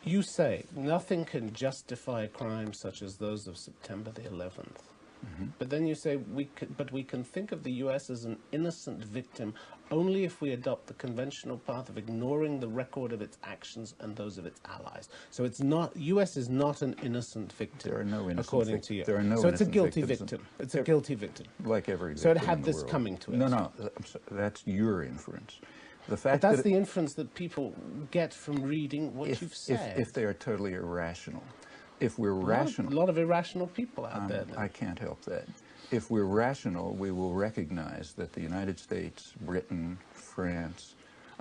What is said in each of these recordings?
You say nothing can justify crimes such as those of September the 11th. But then you say we can think of the U.S. as an innocent victim only if we adopt the conventional path of ignoring the record of its actions and those of its allies. So it's not, U.S. is not an innocent victim. There are no innocent according to you. There are no so it's a guilty victims. victim. It's a guilty victim. Like every victim So it had in the this world. coming to it. No, that's your inference. The fact But that's that the inference that people get from reading what you've said. if they are totally irrational. If we're a rational... lot of irrational people out there. Then. I can't help that. If we're rational, we will recognize that the United States, Britain, France,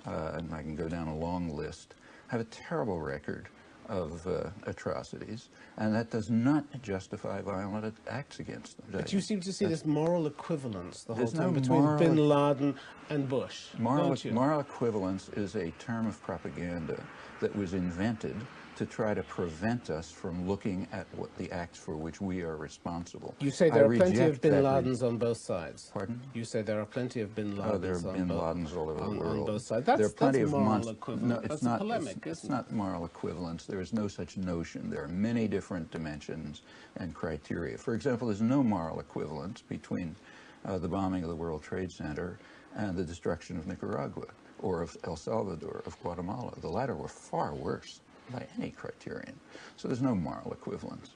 and I can go down a long list, have a terrible record of atrocities, and that does not justify violent acts against them. But you seem to see this moral equivalence the whole There's time no between moral- bin Laden and Bush, don't you? Moral equivalence is a term of propaganda that was invented to try to prevent us from looking at what the acts for which we are responsible. You say there are plenty of reject bin that Ladens on both sides. Pardon? You say there are plenty of bin Ladens, there are bin Ladens all over the world. on both sides. There are plenty that's of moral equivalence. No, it's that's not. a polemic, It's not moral equivalence. There is no such notion. There are many different dimensions and criteria. For example, there's no moral equivalence between the bombing of the World Trade Center and the destruction of Nicaragua, or of El Salvador, of Guatemala. The latter were far worse by any criterion. So there's no moral equivalence.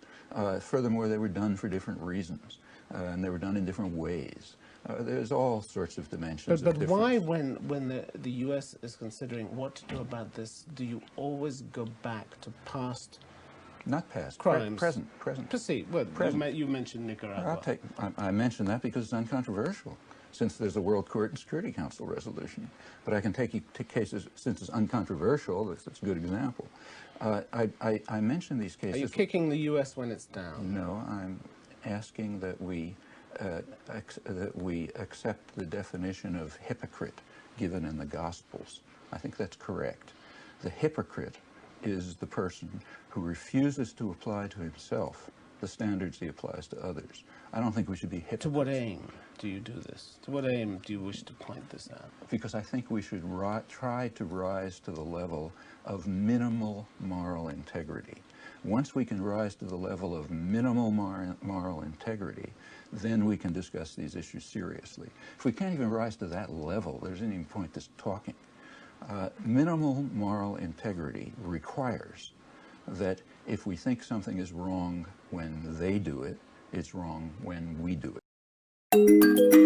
Furthermore, they were done for different reasons, and they were done in different ways. There's all sorts of dimensions. But why, when the U.S. is considering what to do about this, do you always go back to past? Not past, crimes. Present. Proceed. Well, Present. you mentioned Nicaragua. I mentioned that because it's uncontroversial, since there's a World Court and Security Council resolution. But I can take cases, since it's uncontroversial, that's a good example. I mentioned these cases. Are you kicking the U.S. when it's down? No, I'm asking that we accept the definition of hypocrite given in the Gospels. I think that's correct. The hypocrite is the person who refuses to apply to himself the standards he applies to others. I don't think we should be hypocrites. To what aim do you do this? To what aim do you wish to point this out? Because I think we should try to rise to the level of minimal moral integrity. Once we can rise to the level of minimal moral integrity, then we can discuss these issues seriously. If we can't even rise to that level, there's any point to talking. Minimal moral integrity requires that if we think something is wrong when they do it, it's wrong when we do it.